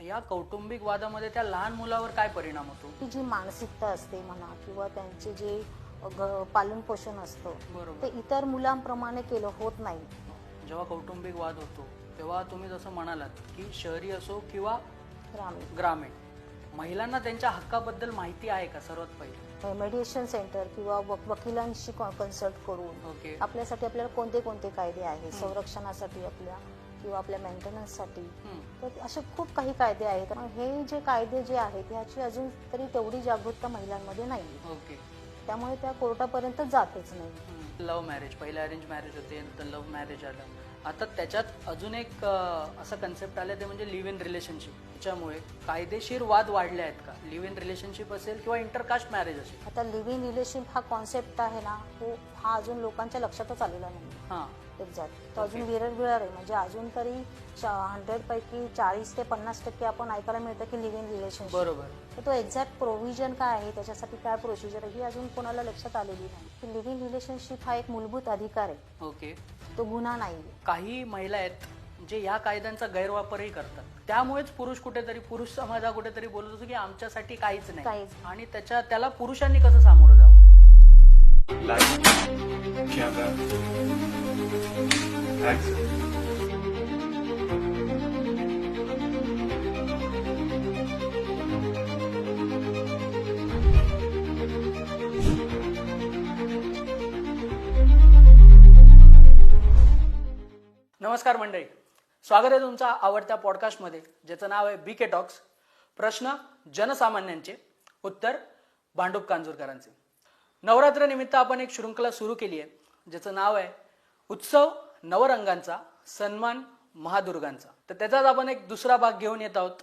या कौटुंबिक वादामध्ये त्या लहान मुलावर काय परिणाम होतो? की जी मानसिकता असते म्हणा किंवा त्यांचे जे पालन पोषण असतं बरोबर. ते इतर मुलांप्रमाणे केलं होत नाही. जेव्हा कौटुंबिक वाद होतो तेव्हा तुम्ही जसं म्हणालात की शहरी असो किंवा ग्रामीण ग्रामीण, महिलांना त्यांच्या हक्काबद्दल माहिती आहे का? सर्वात पहिले मेडिएशन सेंटर किंवा वकिलांशी कन्सल्ट करून ओके. आपल्यासाठी आपल्याला कोणते कोणते कायदे आहेत संरक्षणासाठी आपल्या किंवा आपल्या मेंटेनन्ससाठी, तर असे खूप काही कायदे आहेत. मग हे जे कायदे जे आहेत ह्याची अजून तरी तेवढी जागरूकता महिलांमध्ये नाही, ओके. त्यामुळे त्या कोर्टापर्यंत जातच नाही. लव्ह मॅरेज, पहिले अरेंज मॅरेज होते, नंतर लव्ह मॅरेज आलं. आता त्याच्यात अजून एक असं कन्सेप्ट आलं ते म्हणजे लिव्ह इन रिलेशनशिप. त्याच्यामुळे कायदेशीर वाद वाढले आहेत का? लिव्ह इन रिलेशनशिप असेल किंवा इंटरकास्ट मॅरेज असेल. आता लिव्ह इन रिलेशनशिप हा कॉन्सेप्ट आहे ना, हा अजून लोकांच्या लक्षातच आलेला नाही हां, एक्झॅक्ट. तो अजून विरळ आहे. म्हणजे अजून तरी 100 पैकी 40 ते 50% आपण ऐकायला मिळतं की लिव्ह इन रिलेशनशिप. बरोबर. तर तो एक्झॅक्ट प्रोव्हिजन काय आहे, त्याच्यासाठी काय प्रोसिजर आहे, ही अजून कोणाला लक्षात आलेली नाही. की लिव्ह इन रिलेशनशिप हा एक मूलभूत अधिकार आहे, ओके. तो गुन्हा नाही. काही महिला आहेत जे या कायद्यांचा गैरवापरही करतात. त्यामुळेच पुरुष समाज हा कुठेतरी बोलत होतो की आमच्यासाठी काहीच नाही. काहीच. आणि त्याला पुरुषांनी कसं सामोरं जावं? Light, camera, action. नमस्कार मंडळी, स्वागत आहे तुमच्या आवडत्या पॉडकास्टमध्ये ज्याचं नाव आहे बीके टॉक्स. प्रश्न जनसामान्यांचे, उत्तर भांडूप कांजूरकरांचे. नवरात्र निमित्त आपण एक शृंखला सुरू केली आहे ज्याचं नाव आहे उत्सव नवरंगांचा, सन्मान महादुर्गांचा. तर त्याचाच आपण एक दुसरा भाग घेऊन येत आहोत,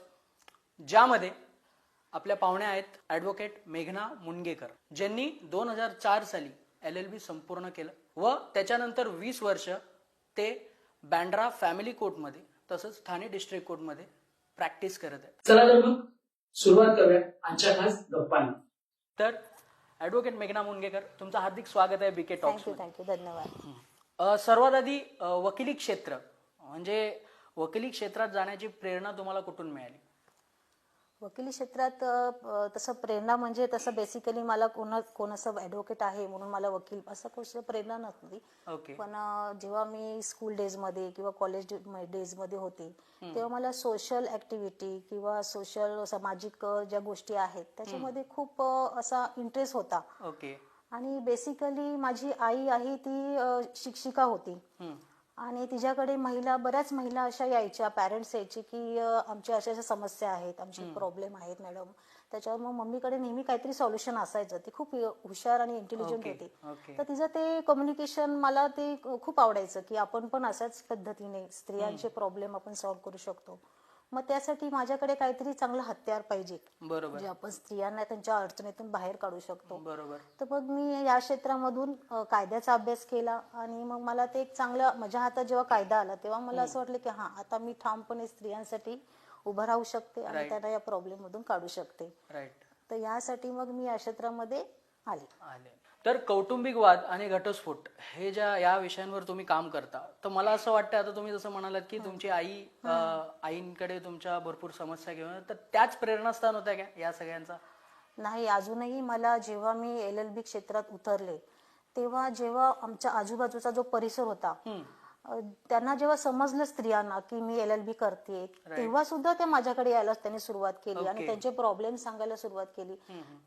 ज्यामध्ये आपल्या पाहुण्या आहेत ॲडव्होकेट मेघना मुनगेकर, ज्यांनी 2004 साली LLB संपूर्ण केलं व त्याच्यानंतर 20 वर्ष ते बँड्रा फॅमिली कोर्टमध्ये तसंच ठाणे डिस्ट्रिक्ट कोर्टमध्ये प्रॅक्टिस करत आहेत. चला तर मग सुरुवात करूया आजच्या खास गप्पांना. तर ॲडव्होकेट मेघना मुनगेकर, तुमचं हार्दिक स्वागत आहे बीके टॉक्स. थँक्यू, धन्यवाद. सर्वात आधी वकिली क्षेत्र, म्हणजे वकिली क्षेत्रात जाण्याची प्रेरणा तुम्हाला कुठून मिळाली? वकिली क्षेत्रात तसं प्रेरणा म्हणजे तसं बेसिकली मला कोणाचं ॲडव्होकेट आहे म्हणून मला वकील असं कसं प्रेरणा नव्हती. ओके. पण जेव्हा मी स्कूल डेजमध्ये किंवा कॉलेज डेजमध्ये होते तेव्हा मला सोशल ॲक्टिव्हिटी किंवा सोशल सामाजिक ज्या गोष्टी आहेत त्याच्यामध्ये खूप असा इंटरेस्ट होता. ओके. आणि बेसिकली माझी आई आहे ती शिक्षिका होती आणि तिच्याकडे बऱ्याच महिला अशा यायच्या, पॅरेंट्स यायचे की आमच्या अशा अशा समस्या आहेत, आमचे प्रॉब्लेम आहेत मॅडम. त्याच्यावर मग मम्मीकडे नेहमी काहीतरी सॉल्युशन असायचं. ती खूप हुशार आणि इंटेलिजंट होती. तर तिचं ते कम्युनिकेशन मला ते खूप आवडायचं की आपण पण अशाच पद्धतीने स्त्रियांचे प्रॉब्लेम आपण सॉल्व्ह करू शकतो. मग त्यासाठी माझ्याकडे काहीतरी चांगलं हत्यार पाहिजे, बरोबर. जे आपण स्त्रियांना त्यांच्या अडचणीतून बाहेर काढू शकतो. बरोबर. तर मग मी या क्षेत्रामधून कायद्याचा अभ्यास केला आणि मग मला ते एक चांगलं, माझ्या हातात जेव्हा कायदा आला तेव्हा मला असं वाटलं की हा, आता मी ठामपणे स्त्रियांसाठी उभं राहू शकते आणि त्यांना या प्रॉब्लेम मधून काढू शकते. राईट. तर यासाठी मग मी या क्षेत्रामध्ये आले. तर कौटुंबिक वाद आणि घटस्फोट हे या विषयांवर तुम्ही काम करता, तर मला असं वाटतं, आता तुम्ही जसं म्हणालात की तुमची आईंकडे तुमच्या भरपूर समस्या घेऊन, तर त्याच प्रेरणास्थान होत्या का या सगळ्यांचा? नाही, अजूनही मला जेव्हा मी LLB क्षेत्रात उतरले तेव्हा जेव्हा आमच्या आजूबाजूचा जो परिसर होता त्यांना जेव्हा समजलं स्त्रियांना की मी LLB करते, तेव्हा सुद्धा त्या माझ्याकडे यायला त्यांनी सुरुवात केली आणि त्यांचे प्रॉब्लेम सांगायला सुरुवात केली.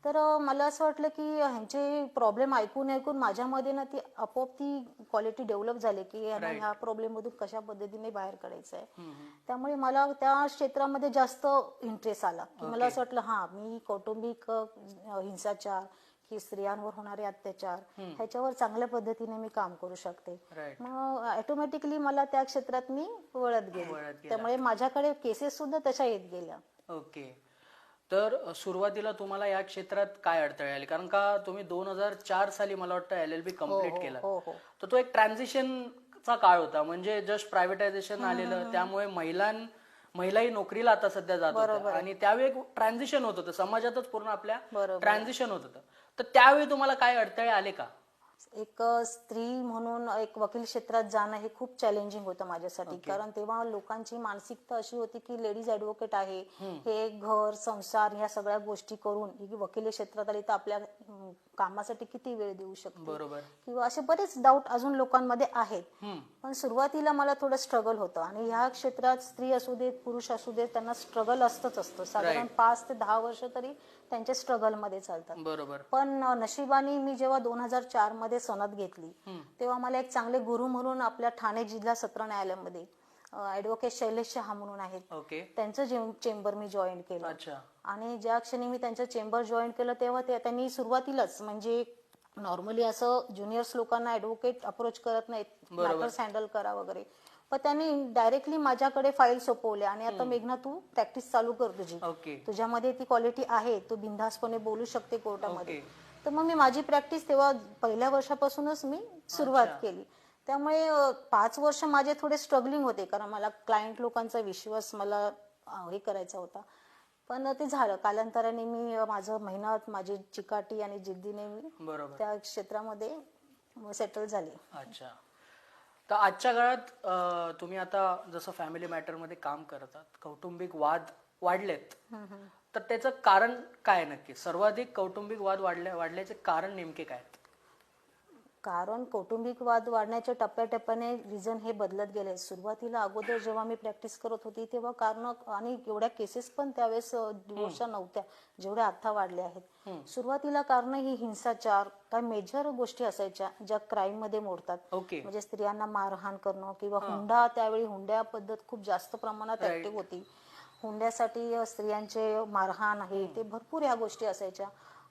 तर मला असं वाटलं की ह्यांचे प्रॉब्लेम ऐकून माझ्यामध्ये ना ती आपोआप ती क्वालिटी डेव्हलप झाली की ह्या प्रॉब्लेम मधून कशा पद्धतीने बाहेर काढायचं आहे. त्यामुळे मला त्या क्षेत्रामध्ये जास्त इंटरेस्ट आला की मला असं वाटलं हा, मी कौटुंबिक हिंसाचार की स्त्रियांवर होणारे अत्याचार ह्याच्यावर चांगल्या पद्धतीने मी काम करू शकते. मग ऑटोमॅटिकली मला त्या क्षेत्रात मी वळत गेले. त्यामुळे माझ्याकडे केसेस सुद्धा तशा येत गेल्या. ओके. तर सुरुवातीला तुम्हाला या क्षेत्रात काय अडथळे आले? कारण का तुम्ही 2004 साली मला वाटतं LLB कम्प्लीट केला, तर तो एक ट्रान्झिशनचा काळ होता. म्हणजे जस्ट प्रायव्हेटायझेशन आलेलं, त्यामुळे महिलाही नोकरीला आता सध्या जात होत्या आणि त्यावेळी एक ट्रान्झिशन होत होतं समाजातच, पूर्ण आपल्या ट्रान्झिशन होत होतं. तर त्यावेळी तुम्हाला काय अडथळे आले का? एक स्त्री म्हणून एक वकील क्षेत्रात जाणं हे खूप चॅलेंजिंग होतं माझ्यासाठी. कारण तेव्हा लोकांची मानसिकता अशी होती की लेडीज ऍडव्होकेट आहे, हे घर संसार ह्या सगळ्या गोष्टी करून ही वकिली क्षेत्रात आली तर आपल्या कामासाठी किती वेळ देऊ शकते, बरोबर. किंवा असे बरेच डाऊट अजून लोकांमध्ये आहेत. पण सुरुवातीला मला थोडं स्ट्रगल होतं. आणि ह्या क्षेत्रात स्त्री असू देत पुरुष असू देत त्यांना स्ट्रगल असतं. साधारण 5 ते 10 वर्ष तरी त्यांच्या स्ट्रगल मध्ये चालतात. बरोबर. पण नशिबाने मी जेव्हा 2004 मध्ये सनद घेतली तेव्हा मला एक चांगले गुरु म्हणून आपल्या ठाणे जिल्हा सत्र न्यायालयामध्ये ऍडव्होकेट शैलेश शहा म्हणून आहेत, ओके. त्यांचं चेंबर मी जॉईन केलं. अच्छा. आणि ज्या क्षणी मी त्यांचं चेंबर जॉईन केलं तेव्हा त्यांनी सुरुवातीलाच, म्हणजे नॉर्मली असं ज्युनियर्स लोकांना ऍडव्होकेट अप्रोच करत नाहीत मॅटर्स हँडल करा वगैरे, पण त्यांनी डायरेक्टली माझ्याकडे फाईल सोपवल्या आणि आता मेघना तू प्रॅक्टिस चालू कर तुझी, ओके. तुझ्यामध्ये ती क्वालिटी आहे, तू बिनधास्तपणे बोलू शकते कोर्टामध्ये. ओके. तर मग मी माझी प्रॅक्टिस तेव्हा पहिल्या वर्षापासूनच मी सुरुवात केली. त्यामुळे 5 वर्ष माझे थोडे स्ट्रगलिंग होते, कारण मला क्लायंट लोकांचा विश्वास मला हे करायचा होता. पण ते झालं. कालांतराने मी माझं मेहनत, माझी चिकाटी आणि जिद्दीने मी बरोबर. त्या क्षेत्रामध्ये सेटल झाले. अच्छा. तर आजच्या काळात तुम्ही आता जसं फॅमिली मॅटर मध्ये काम करतात, कौटुंबिक वाद वाढलेत, तर त्याचं कारण काय नक्की? सर्वाधिक कौटुंबिक वाद वाढल्याचे कारण नेमके काय आहेत? कारण कौटुंबिक वाद वाढण्याच्या टप्प्याटप्प्याने रिझन हे बदलत गेले. सुरुवातीला अगोदर जेव्हा मी प्रॅक्टिस करत होती तेव्हा कारण आणि एवढ्या केसेस पण त्यावेळेस डिवोर्सच्या नव्हत्या जेवढ्या आता वाढल्या आहेत. सुरुवातीला कारण ही हिंसाचार, काय मेजर गोष्टी असायच्या ज्या क्राईम मध्ये मोडतात. ओके. म्हणजे स्त्रियांना मारहाण करणं किंवा हुंडा, त्यावेळी हुंड्या पद्धत खूप जास्त प्रमाणात ऍक्टिव्ह होती. हुंड्यासाठी स्त्रियांचे मारहाण आहे ते भरपूर ह्या गोष्टी असायच्या.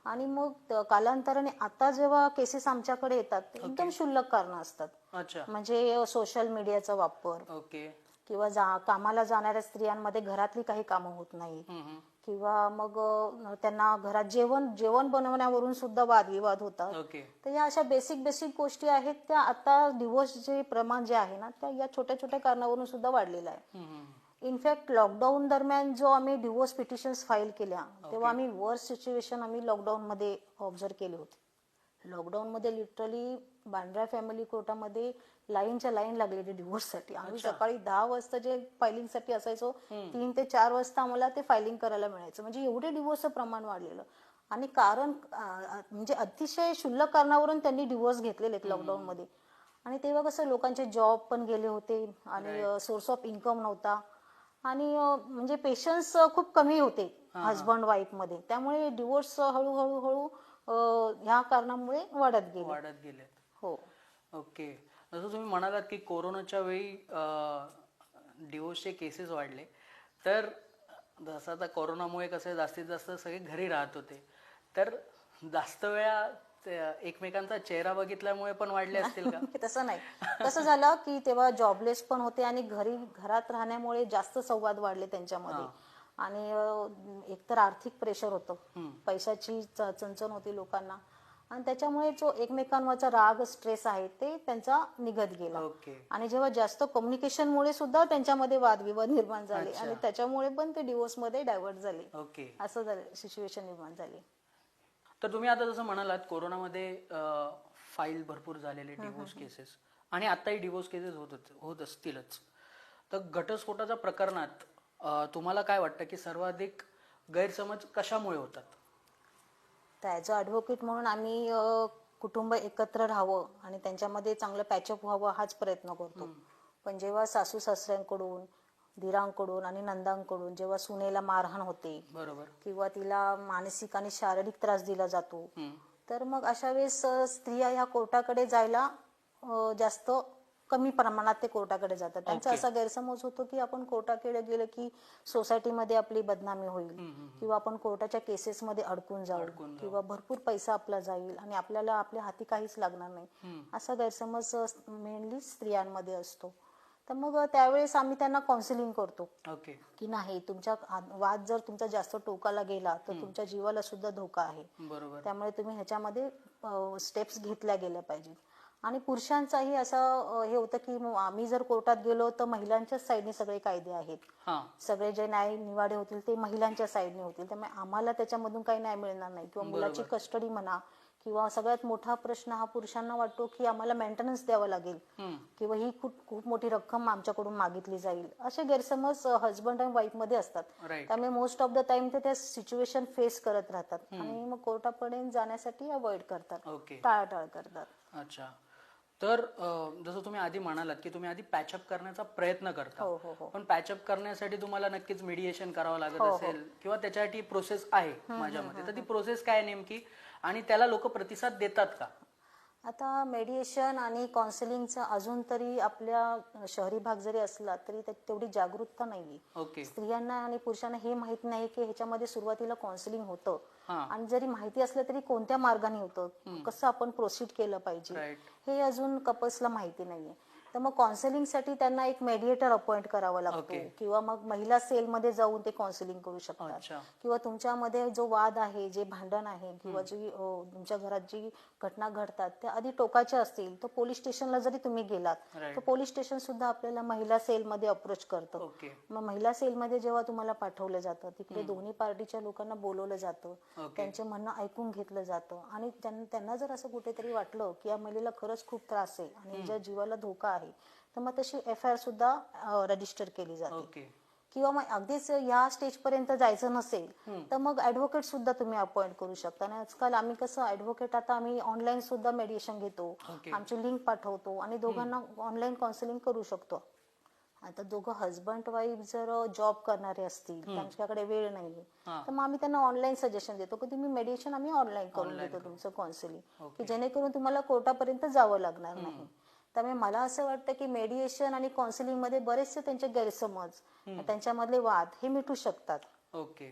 आणि मग कालांतराने आता जेव्हा केसेस आमच्याकडे येतात ते एकदम क्षुल्लक कारणं असतात. अच्छा. म्हणजे सोशल मीडियाचा वापर, ओके. किंवा कामाला जाणाऱ्या स्त्रियांमध्ये घरातली काही कामं होत नाहीत, किंवा मग त्यांना घरात जेवण बनवण्यावरून सुद्धा वादविवाद होतात. ओके. तर या अशा बेसिक गोष्टी आहेत त्या आता डिवोर्सचे प्रमाण जे आहे ना त्या या छोट्या छोट्या कारणावरून सुद्धा वाढलेलं आहे. इनफॅक्ट लॉकडाऊन दरम्यान जो आम्ही डिवोर्स पिटिशन्स फाईल केल्या तेव्हा आम्ही वर्स्ट सिच्युएशन आम्ही लॉकडाऊन मध्ये ऑब्झर्व केले होते. लॉकडाऊन मध्ये लिटरली बांद्रा फॅमिली कोर्टामध्ये लाईनच्या लाईन लागलेली डिवोर्ससाठी. आम्ही सकाळी 10 वाजता जे फायलिंग साठी असायचो 3 ते 4 वाजता आम्हाला ते फायलिंग करायला मिळायचं. म्हणजे एवढे डिवोर्सचं प्रमाण वाढलेलं. आणि कारण म्हणजे अतिशय क्षुल्लक कारणावरून त्यांनी डिवोर्स घेतलेले आहेत लॉकडाऊन मध्ये. आणि तेव्हा कसं लोकांचे जॉब पण गेले होते आणि सोर्स ऑफ इन्कम नव्हता आणि म्हणजे पेशन्स खूप कमी होते हजबंड वाईफ मध्ये. त्यामुळे डिवोर्स हळूहळू ह्या कारणामुळे वाढत गेले. हो. ओके. जसं तुम्ही म्हणालात की कोरोनाच्या वेळी डिवोर्सचे केसेस वाढले, तर जसं आता कोरोनामुळे कसं जास्तीत जास्त सगळे घरी राहत होते, तर जास्त वेळा एकमेकांचा चेहरा बघितल्यामुळे पण वाढले असतील का? तसं नाही. कसं झालं की तेव्हा जॉबलेस पण होते आणि घरात राहण्यामुळे जास्त संवाद वाढले त्यांच्यामध्ये. आणि एकतर आर्थिक प्रेशर होतं, पैशाची चणचण होती लोकांना, आणि त्याच्यामुळे जो एकमेकांवरचा राग स्ट्रेस आहे ते त्यांचा निघत गेला. आणि जेव्हा जास्त कम्युनिकेशनमुळे सुद्धा त्यांच्यामध्ये वादविवाद निर्माण झाले आणि त्याच्यामुळे पण ते डिवोर्स मध्ये डायव्हर्ट झाले. असं झालं, सिच्युएशन निर्माण झाली. तर तुम्ही आता जसं म्हणालात कोरोनामध्ये फाईल भरपूर झालेले डिवोर्स केसेस आणि आताही डिवोर्स केसेस होत असतीलच, तर घटस्फोटाच्या प्रकरणात तुम्हाला काय वाटतं की सर्वाधिक गैरसमज कशामुळे होतात? ॲज अ ॲडव्होकेट म्हणून आम्ही कुटुंब एकत्र राहावं आणि त्यांच्यामध्ये चांगलं पॅचअप व्हावं हाच प्रयत्न करतो. पण जेव्हा सासू सासऱ्यांकडून, दिरांकडून आणि नंदांकडून जेव्हा सुनेला मारहाण होते, बरोबर, किंवा तिला मानसिक आणि शारीरिक त्रास दिला जातो, तर मग अशा वेळेस स्त्रिया ह्या कोर्टाकडे जायला जास्त कमी प्रमाणात ते कोर्टाकडे जातात. त्यांचा असा गैरसमज होतो की आपण कोर्टाकडे गेलं की सोसायटीमध्ये आपली बदनामी होईल, किंवा आपण कोर्टाच्या केसेसमध्ये अडकून जाऊ, किंवा भरपूर पैसा आपला जाईल आणि आपल्याला आपल्या हाती काहीच लागणार नाही, असा गैरसमज मेनली स्त्रियांमध्ये असतो. तर मग त्यावेळेस आम्ही त्यांना काउन्सिलिंग करतो की नाही, तुमच्या वाद जर तुमचा जास्त टोकाला गेला तर तुमच्या जीवाला सुद्धा धोका आहे, त्यामुळे तुम्ही ह्याच्यामध्ये स्टेप्स घेतल्या गेल्या पाहिजेत. आणि पुरुषांचाही असं हे होतं की आम्ही जर कोर्टात गेलो तर महिलांच्याच साईडने सगळे कायदे आहेत, सगळे जे न्याय निवाडे होतील ते महिलांच्या साईडने होतील, त्यामुळे आम्हाला त्याच्यामधून काही न्याय मिळणार नाही, किंवा मुलाची कस्टडी म्हणा किंवा सगळ्यात मोठा प्रश्न हा पुरुषांना वाटतो की आम्हाला मेंटेनन्स द्यावं लागेल किंवा ही खूप खूप मोठी रक्कम आमच्याकडून मागितली जाईल, असे गैरसमज हजबंड आणि वाईफ मध्ये असतात. राईट. त्यामुळे मोस्ट ऑफ द टाइम ते त्या सिच्युएशन फेस करत राहतात आणि मग कोर्टापर्यंत जाण्यासाठी अवॉइड करतात, ओके. टाळाटाळ करतात. अच्छा. तर जसं तुम्ही आधी म्हणालात की तुम्ही आधी पॅचअप करण्याचा प्रयत्न करता, हो हो हो पण पॅचअप करण्यासाठी तुम्हाला नक्कीच मीडिएशन करावं लागत हो, हो. असेल किंवा त्याच्यासाठी प्रोसेस आहे माझ्या मते. तर ती प्रोसेस काय नेमकी आणि त्याला लोक प्रतिसाद देतात का? आता मेडिएशन आणि काउन्सिलिंगचा अजून तरी आपल्या शहरी भाग जरी असला तरी तेवढी जागरूकता नाहीये. ओके. स्त्रियांना आणि पुरुषांना हे माहित नाही की ह्याच्यामध्ये सुरुवातीला काउन्सिलिंग होतं हा. आणि जरी माहिती असलं तरी कोणत्या मार्गाने होतं, कसं आपण प्रोसीड केलं पाहिजे, राईट. हे अजून कपल्सला माहिती नाहीये. तर मग काउन्सिलिंग साठी त्यांना एक मेडिएटर अपॉइंट करावा लागतो ओके. किंवा मग महिला सेलमध्ये जाऊन ते काउन्सिलिंग करू शकतात. अच्छा. किंवा तुमच्यामध्ये जो वाद आहे, जे भांडण आहे किंवा जी तुमच्या घरात जी घटना घडतात त्या आधी टोकाच्या असतील तर पोलीस स्टेशनला जरी तुम्ही गेलात Right. तर पोलीस स्टेशन सुद्धा आपल्याला महिला सेलमध्ये अप्रोच करतं. ओके. मग महिला सेलमध्ये जेव्हा तुम्हाला पाठवलं जातं तिकडे दोन्ही पार्टीच्या लोकांना बोलवलं जातं, ओके. त्यांचे म्हणणं ऐकून घेतलं जातं आणि त्यांना जर असं कुठेतरी वाटलं की या महिलेला खरंच खूप त्रास आहे आणि ज्या जीवाला धोका आहे तर मग तशी FIR सुद्धा रजिस्टर केली जाते. ओके. किंवा मग अगदीच या स्टेज पर्यंत जायचं नसेल तर मग ऍडव्होकेट सुद्धा तुम्ही अपॉइंट करू शकता. आणि आजकाल आम्ही कसं ऍडव्होकेट आता आम्ही ऑनलाईन सुद्धा मेडिएशन घेतो, ओके. आमची लिंक पाठवतो आणि दोघांना ऑनलाईन काउन्सिलिंग करू शकतो. आता दोघं हजबंड वाईफ जर जॉब करणारे असतील, त्यांच्याकडे वेळ नाहीये, हा. तर मग आम्ही त्यांना ऑनलाईन सजेशन देतो की तुम्ही मेडिएशन आम्ही ऑनलाईन करून देतो तुमचं काउन्सिलिंग, की जेणेकरून तुम्हाला कोर्टापर्यंत जावं लागणार नाही. त्यामुळे मला असं वाटतं की मेडिएशन आणि काउन्सिलिंग मध्ये बरेचसे त्यांचे गैरसमज, त्यांच्यामधले वाद हे मिटू शकतात. ओके.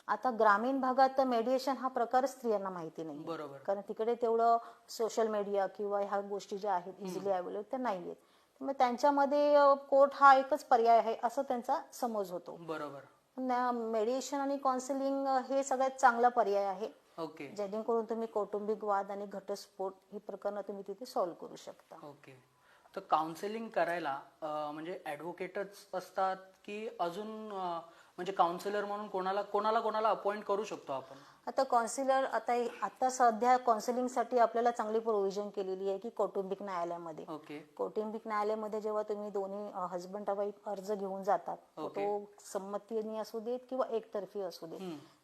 आता ग्रामीण भागात मेडिएशन हा प्रकार स्त्रियांना माहिती नाही, बरोबर. कारण तिकडे तेवढं सोशल मीडिया किंवा ह्या गोष्टी ज्या आहेत इझिली अवेलेबल त्या नाहीयेत. मग त्यांच्यामध्ये कोर्ट हा एकच पर्याय आहे असं त्यांचा समज होतो. बरोबर. मेडिएशन आणि काउन्सिलिंग हे सगळ्यात चांगला पर्याय आहे, ओके. जेणेकरून तुम्ही कौटुंबिक वाद आणि घटस्फोट ही प्रकरणं तुम्ही तिथे सॉल्व्ह करू शकता. ओके. तर काउन्सिलिंग करायला म्हणजे ऍडव्होकेटच असतात की अजून म्हणजे काउन्सिलर म्हणून कोणाला अपॉइंट करू शकतो आपण? आता काउन्सिलर आता सध्या काउन्सिलिंग साठी आपल्याला चांगली प्रोव्हिजन केलेली आहे की कौटुंबिक न्यायालयामध्ये. ओके. कौटुंबिक न्यायालयामध्ये जेव्हा तुम्ही दोन्ही हजबंड वाईफ अर्ज घेऊन जातात, ओके. तो संमतीने असू देत किंवा एकतर्फी असू देत,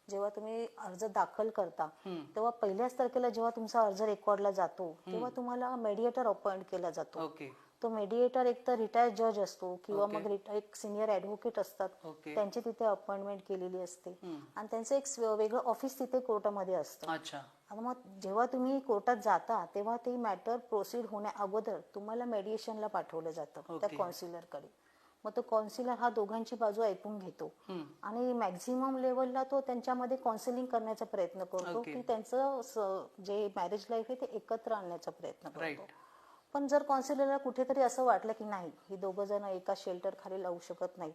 जेव्हा तुम्ही अर्ज दाखल करता तेव्हा पहिल्याच तारखेला जेव्हा तुमचा अर्ज रेकॉर्डला जातो तेव्हा तुम्हाला मेडिएटर अपॉइंट केला जातो. ओके. तो मेडिएटर एक तर रिटायर्ड जज असतो किंवा मग एक सिनियर ऍडव्होकेट असतात, ओके. त्यांची तिथे अपॉइंटमेंट केलेली असते आणि त्यांचं एक वेगळं ऑफिस तिथे कोर्टामध्ये असतं. अच्छा. आणि मग जेव्हा तुम्ही कोर्टात जाता तेव्हा ते मॅटर प्रोसीड होण्या अगोदर तुम्हाला मेडिएशनला पाठवलं जातं त्या काउन्सिलरकडे. मग तो काउन्सिलर हा दोघांची बाजू ऐकून घेतो आणि मॅक्झिमम लेवलला तो त्यांच्यामध्ये काउन्सिलिंग करण्याचा प्रयत्न करतो की त्यांचं जे मॅरेज लाईफ आहे ते एकत्र आणण्याचा प्रयत्न करतो. पण जर काउन्सिलरला कुठेतरी असं वाटलं की नाही, ही दोघं जण एका शेल्टर खाली लावू शकत नाही,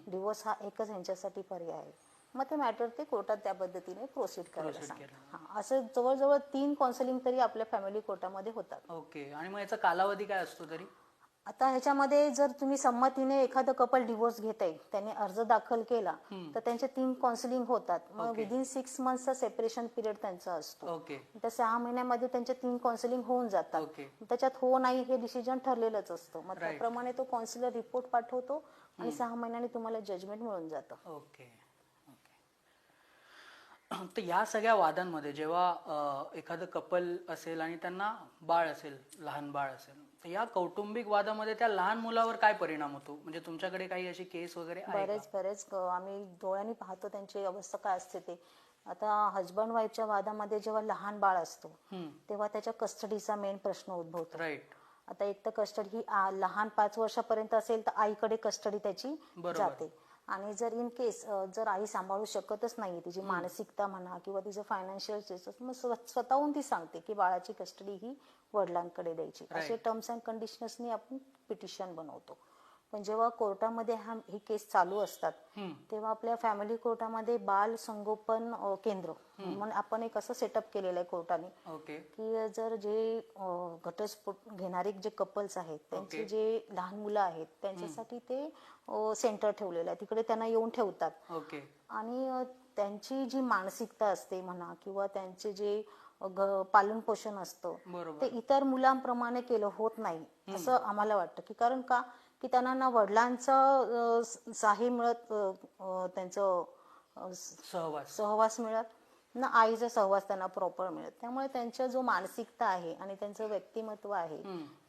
डिवोर्स हा एकच यांच्यासाठी पर्याय आहे, मग ते मॅटर ते कोर्टात त्या पद्धतीने प्रोसीड करायला सांगतात. असं जवळजवळ 3 काउन्सिलिंग तरी आपल्या फॅमिली कोर्टामध्ये होतात. ओके. आणि मग याचा कालावधी काय असतो तरी? आता ह्याच्यामध्ये जर तुम्ही संमतीने एखादं कपल डिवोर्स घेत आहे, त्याने अर्ज दाखल केला तर त्यांचे 3 काउन्सिलिंग होतात. मग विदिन 6 मंथचा सेपरेशन पिरियड त्यांचा असतो. ओके. त्या 6 महिन्यामध्ये त्यांचे 3 काउन्सिलिंग होऊन जातात. ओके. त्याच्यात हो नाही हे डिसिजन ठरलेलंच असतं. मग त्याप्रमाणे तो काउन्सिलर रिपोर्ट पाठवतो आणि 6 महिन्यांनी तुम्हाला जजमेंट मिळून जातं. ओके. तर या सगळ्या वादांमध्ये जेव्हा एखादं कपल असेल आणि त्यांना बाळ असेल, लहान बाळ असेल, तर या कौटुंबिक वादामध्ये त्या लहान मुलावर काय परिणाम होतो? म्हणजे तुमच्याकडे काही अशी केस वगैरे आहे का? बरेच आम्ही डोळ्यांनी पाहतो त्यांची अवस्था काय असते ते. आता हजबंड वाईफच्या वादामध्ये जेव्हा लहान बाळ असतो तेव्हा त्याच्या कस्टडीचा मेन प्रश्न उद्भवतो. राईट. आता एक तर कस्टडी ही लहान 5 वर्षापर्यंत असेल तर आईकडे कस्टडी त्याची जाते. आणि जर इन केस जर आई सांभाळू शकतच नाही, तिची मानसिकता म्हणा किंवा तिचं फायनान्शियल मग स्वतःहून ती सांगते की बाळाची कस्टडी ही वडिलांकडे द्यायची. असे टर्म्स अँड कंडिशन्सनी आपण पिटिशन बनवतो. पण जेव्हा कोर्टामध्ये ही केस चालू असतात तेव्हा आपल्या फॅमिली कोर्टामध्ये बाल संगोपन केंद्र म्हणून आपण एक असं सेटअप केलेलं आहे कोर्टाने, की जर जे घटस्फोट घेणारे जे कपल्स आहेत त्यांचे जे लहान मुलं आहेत त्यांच्यासाठी ते सेंटर ठेवलेलं आहे. तिकडे त्यांना येऊन ठेवतात आणि त्यांची जी मानसिकता असते म्हणा किंवा त्यांचे जे पालन पोषण असतं बरोबर. ते इतर मुलांप्रमाणे केलं होत नाही असं आम्हाला वाटतं. की कारण का की त्यांना ना वडिलांचं साही मिळत, त्यांचं सहवास मिळत, ना आईचा सहवास त्यांना प्रॉपर मिळत. त्यामुळे त्यांचा जो मानसिकता आहे आणि त्यांचं व्यक्तिमत्व आहे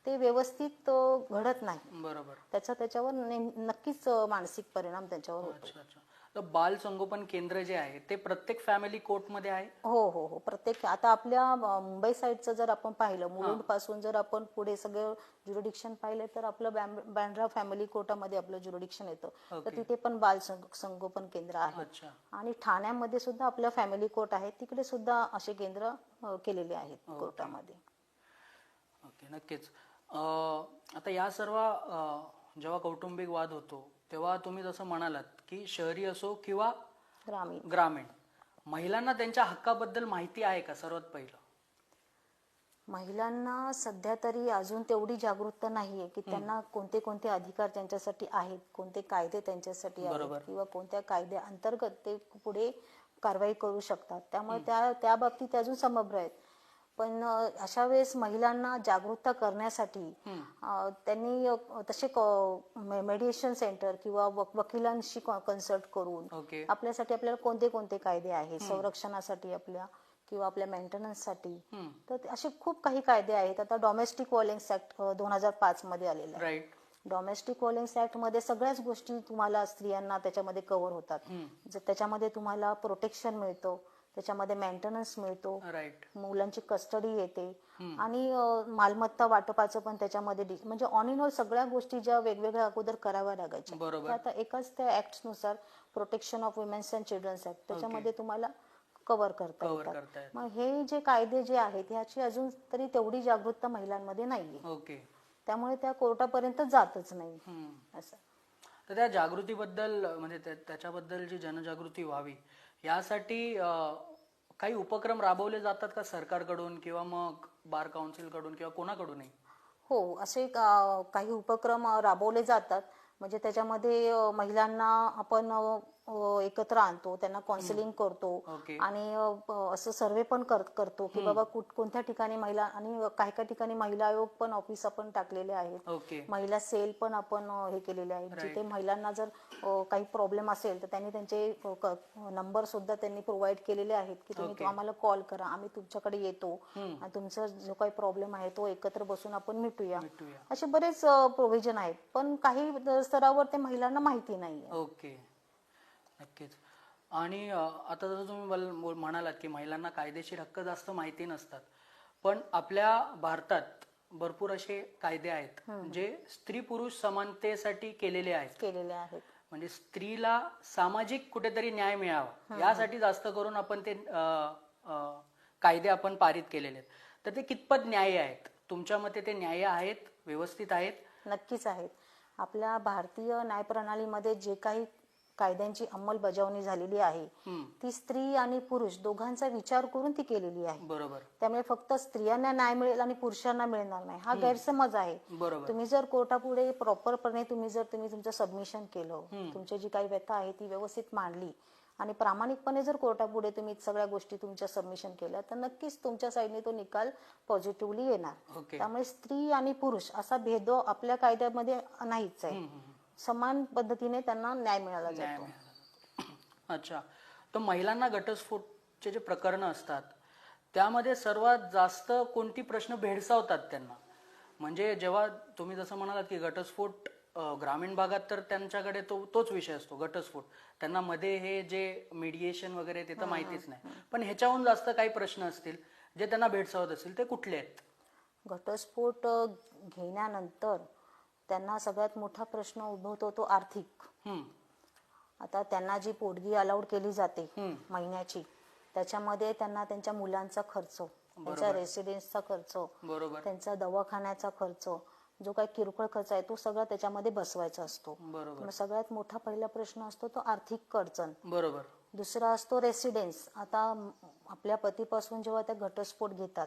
ते व्यवस्थित घडत नाही. बरोबर. त्याच्यावर नक्कीच मानसिक परिणाम त्यांच्यावर होतो. अच्छा अच्छा. तर बाल संगोपन केंद्र जे आहे ते प्रत्येक फॅमिली कोर्ट मध्ये आहे? हो हो हो. प्रत्येक आता आपल्या मुंबई साईडचं जर आपण पाहिलं, मुलुंड पासून जर आपण पुढे सगळं ज्युरिडिक्शन पाहिलं तर आपलं बँड्रा फॅमिली कोर्टामध्ये आपलं ज्युरिडिक्शन येतं. तर तिथे पण बाल संगोपन केंद्र आहे. अच्छा. आणि ठाण्यामध्ये सुद्धा आपलं फॅमिली कोर्ट आहे, तिकडे सुद्धा असे केंद्र केलेले आहेत कोर्टामध्ये. ओके, नक्कीच. आता या सर्व जेव्हा कौटुंबिक वाद होतो तेव्हा तुम्ही जसं म्हणालात की शहरी असो किंवा ग्रामीण, महिलांना त्यांच्या हक्काबद्दल माहिती आहे का? सर्वात पहिलं महिलांना सध्या तरी अजून तेवढी जागरूकता नाहीये की त्यांना कोणते कोणते अधिकार त्यांच्यासाठी आहेत, कोणते कायदे त्यांच्यासाठी आहेत किंवा कोणत्या कायद्या अंतर्गत ते पुढे कारवाई करू शकतात. त्यामुळे त्या बाबतीत अजून समग्र आहेत. पण अशा वेळेस महिलांना जागरूकता करण्यासाठी त्यांनी तसे मेडिएशन सेंटर किंवा वकिलांशी कन्सल्ट करून आपल्यासाठी आपल्याला कोणते कोणते कायदे आहेत संरक्षणासाठी आपल्या किंवा आपल्या मेंटेनन्ससाठी, तर असे खूप काही कायदे आहेत. आता डोमेस्टिक व्हायलन्स ऍक्ट 2005 मध्ये आलेला आहे. डोमेस्टिक व्हायलन्स ऍक्ट मध्ये सगळ्याच गोष्टी तुम्हाला स्त्रियांना त्याच्यामध्ये कव्हर होतात. त्याच्यामध्ये तुम्हाला प्रोटेक्शन मिळतं, त्याच्यामध्ये मेंटेनन्स मिळतो, मुलांची कस्टडी येते आणि मालमत्ता वाटपाचं पण त्याच्यामध्ये म्हणजे ऑन इन ऑल सगळ्या गोष्टी ज्या वेगवेगळ्या अगोदर कराव्या लागायच्या आता एकाच त्या ऍक्ट नुसार protection of womens and childrens act त्याच्यामध्ये तुम्हाला कव्हर करता येतात. मग हे जे कायदे जे आहेत ह्याची अजून तरी तेवढी जागरूकता महिलांमध्ये नाहीये. त्यामुळे त्या कोर्टापर्यंत जातच नाही असं. तर त्या जागृतीबद्दल म्हणजे त्याच्याबद्दल जी जनजागृती व्हावी यासाठी काही उपक्रम राबवले जातात का सरकारकडून किंवा मग बार काउन्सिल कडून किंवा कोणाकडूनही? हो, असे काही उपक्रम राबवले जातात. म्हणजे त्याच्यामध्ये महिलांना आपण एकत्र आणतो, त्यांना काउन्सिलिंग करतो आणि असं सर्वे पण करतो की बाबा कोणत्या ठिकाणी महिला, आणि काही ठिकाणी महिला आयोग पण ऑफिस आपण टाकलेले आहेत, महिला सेल पण आपण हे केलेले आहेत. जिथे महिलांना जर काही प्रॉब्लेम असेल तर त्यांनी त्यांचे नंबर सुद्धा त्यांनी प्रोव्हाइड केलेले आहेत की तुम्ही आम्हाला कॉल करा, आम्ही तुमच्याकडे येतो आणि तुमचा जो काही प्रॉब्लेम आहे तो एकत्र बसून आपण मिटूया. असे बरेच प्रोव्हिजन आहेत, पण काही स्तरावर ते महिलांना माहिती नाहीये. ओके, नक्कीच. आणि आता जसं तुम्ही म्हणालात की महिलांना कायदेशीर हक्क जास्त माहिती नसतात, पण आपल्या भारतात भरपूर असे कायदे आहेत जे स्त्री पुरुष समानतेसाठी केलेले आहेत. म्हणजे स्त्रीला सामाजिक कुठेतरी न्याय मिळावा यासाठी जास्त करून आपण ते कायदे आपण पारित केलेले आहेत. तर ते कितपत न्याय्य आहेत तुमच्या मते? ते न्याय्य आहेत, व्यवस्थित आहेत? नक्कीच आहेत. आपल्या भारतीय न्यायप्रणालीमध्ये जे काही कायद्यांची अंमलबजावणी झालेली आहे ती स्त्री आणि पुरुष दोघांचा विचार करून ती केलेली आहे. बरोबर. त्यामुळे फक्त स्त्रियांना न्याय मिळेल आणि पुरुषांना मिळणार नाही हा गैरसमज आहे. तुम्ही जर कोर्टापुढे प्रॉपरपणे तुम्ही तुमचं सबमिशन केलं, तुमची जी काही व्यथा आहे ती व्यवस्थित मांडली आणि प्रामाणिकपणे जर कोर्टापुढे तुम्ही सगळ्या गोष्टी तुमच्या सबमिशन केल्या तर नक्कीच तुमच्या साईडने तो निकाल पॉझिटिव्हली येणार. त्यामुळे स्त्री आणि पुरुष असा भेदभाव आपल्या कायद्यामध्ये नाहीच आहे. समान पद्धतीने त्यांना न्याय मिळाला जातो. अच्छा. तर महिलांना घटस्फोटचे जे प्रकरण असतात त्यामध्ये सर्वात जास्त कोणती प्रश्न भेडसावतात त्यांना? म्हणजे जेव्हा तुम्ही जसं म्हणालात की घटस्फोट ग्रामीण भागात तर त्यांच्याकडे तोच विषय असतो घटस्फोट, त्यांना मध्ये हे जे मीडिएशन वगैरे ते तर माहितीच नाही, पण ह्याच्याहून जास्त काही प्रश्न असतील जे त्यांना भेडसावत असतील, ते कुठले आहेत? घटस्फोट घेण्यानंतर त्यांना सगळ्यात मोठा प्रश्न उद्भवतो तो आर्थिक. आता त्यांना जी पोटगी अलाउड केली जाते महिन्याची, त्याच्यामध्ये त्यांना त्यांच्या मुलांचा खर्च, त्यांच्या रेसिडेन्सचा खर्च, त्यांचा दवाखान्याचा खर्च, जो काही किरकोळ खर्च आहे तो सगळा त्याच्यामध्ये बसवायचा असतो. सगळ्यात मोठा पहिला प्रश्न असतो तो आर्थिक अडचण. दुसरा असतो रेसिडेन्स. आता आपल्या पतीपासून जेव्हा त्या घटस्फोट घेतात